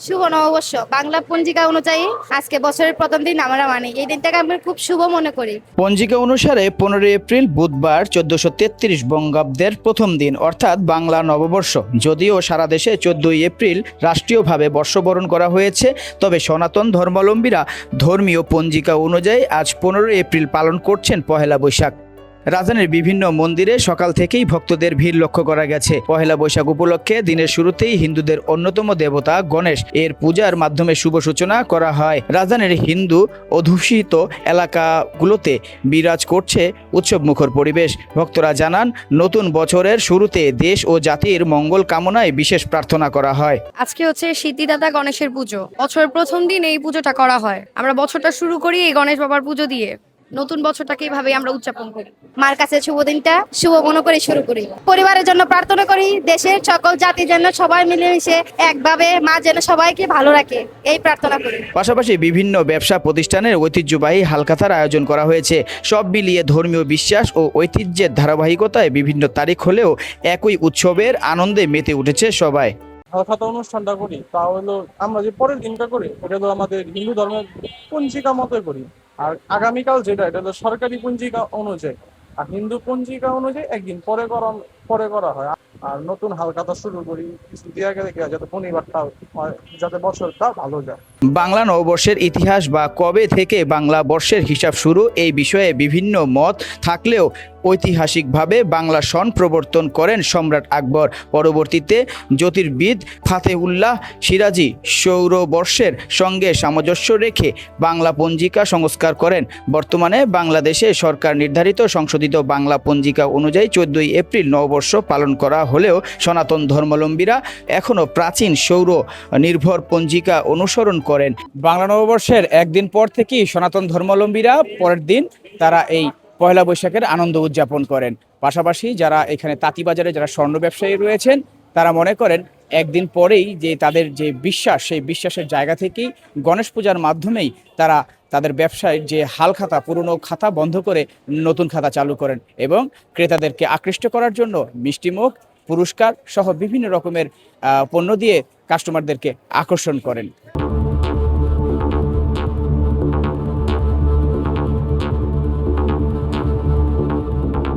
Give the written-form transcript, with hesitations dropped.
শুভ নববর্ষ বাংলা পঞ্জিকা অনুযায়ী আজকে বছরের প্রথম দিন আমরা মানি, এই দিনটাকে আমি খুব শুভ মনে করি। পঞ্জিকা অনুসারে 15 এপ্রিল বুধবার 1433 বঙ্গাব্দের প্রথম দিন অর্থাৎ বাংলা নববর্ষ। যদিও সারা দেশে 14 এপ্রিল রাষ্ট্রীয়ভাবে বর্ষবরণ করা হয়েছে, তবে সনাতন ধর্মাবলম্বীরা ধর্মীয় পঞ্জিকা অনুযায়ী আজ 15 এপ্রিল পালন করছেন পহেলা বৈশাখ। রাজধানীর বিভিন্ন মন্দিরে সকাল থেকেই ভক্তদের ভিড় লক্ষ্য করা গেছে। পহেলা বৈশাখ উপলক্ষে দিনের শুরুতেই হিন্দুদের অন্যতম দেবতা গণেশ এর পূজার মাধ্যমে শুভ সূচনা করা হয়। রাজধানীর হিন্দু অধ্যুষিত এলাকাগুলোতে বিরাজ করছে উৎসবমুখর পরিবেশ। ভক্তরা জানান, নতুন বছরের শুরুতে দেশ ও জাতির মঙ্গল কামনায় বিশেষ প্রার্থনা করা হয়। আজকে হচ্ছে সিদ্ধিদাতা গণেশের পুজো। বছরের প্রথম দিন এই পুজোটা করা হয়। আমরা বছরটা শুরু করি এই গণেশ বাবার পুজো দিয়ে। নতুন বছরটাকে এইভাবে আমরা উদযাপন করি। মার কাছে শুভ দিনটা শুভ মনে করে শুরু করি। পরিবারের জন্য প্রার্থনা করি, দেশের সকল জাতির জন্য সবাই মিলেমিশে একভাবে মা যেন সবাইকে ভালো রাখে, এই প্রার্থনা করি। পাশাপাশি বিভিন্ন ব্যবসা প্রতিষ্ঠানের ঐতিহ্যবাহী হালখাতার আয়োজন করা হয়েছে। সব মিলিয়ে ধর্মীয় বিশ্বাস ও ঐতিহ্যের ধারাবাহিকতায় বিভিন্ন তারিখ হলেও একই উৎসবের আনন্দে মেতে উঠেছে সবাই। হালখাতা অনুষ্ঠানটা করি তা হলো আমরা যে পরের দিনটা করি এটা হলো আমাদের হিন্দু ধর্মের পঞ্জিকা মতোই করি। আর আগামীকাল যেটা এটা হলো সরকারি পঞ্জিকা অনুযায়ী, আর হিন্দু পঞ্জিকা অনুযায়ী একদিন পরে করা হয়। আর নতুন হালখাতা শুরু করি কিছু দিয়ে আগে থেকে, যাতে শনিবারটা হয়, যাতে বছরটা ভালো যায়। বাংলা নববর্ষের ইতিহাস বা কবে থেকে বাংলা বর্ষের হিসাব শুরু, এই বিষয়ে বিভিন্ন মত থাকলেও ঐতিহাসিকভাবে বাংলা সন প্রবর্তন করেন সম্রাট আকবর। পরবর্তীতে জ্যোতির্বিদ ফাতেহুল্লাহ সিরাজি সৌরবর্ষের সঙ্গে সামঞ্জস্য রেখে বাংলা পঞ্জিকা সংস্কার করেন। বর্তমানে বাংলাদেশে সরকার নির্ধারিত সংশোধিত বাংলা পঞ্জিকা অনুযায়ী 14 এপ্রিল নববর্ষ পালন করা হলেও সনাতন ধর্মাবলম্বীরা এখনও প্রাচীন সৌর নির্ভর পঞ্জিকা অনুসরণ করেন। বাংলা নববর্ষের একদিন পর থেকেই সনাতন ধর্মাবলম্বীরা পরের দিন তারা এই পয়লা বৈশাখের আনন্দ উদযাপন করেন। পাশাপাশি যারা এখানে তাঁতিবাজারে যারা স্বর্ণ ব্যবসায়ী রয়েছেন তারা মনে করেন একদিন পরেই যে তাদের যে বিশ্বাস, সেই বিশ্বাসের জায়গা থেকেই গণেশ পূজার মাধ্যমেই তারা তাদের ব্যবসায় যে হালখাতা পুরনো খাতা বন্ধ করে নতুন খাতা চালু করেন এবং ক্রেতাদেরকে আকৃষ্ট করার জন্য মিষ্টিমুখ, পুরস্কার সহ বিভিন্ন রকমের পণ্য দিয়ে কাস্টমারদেরকে আকর্ষণ করেন।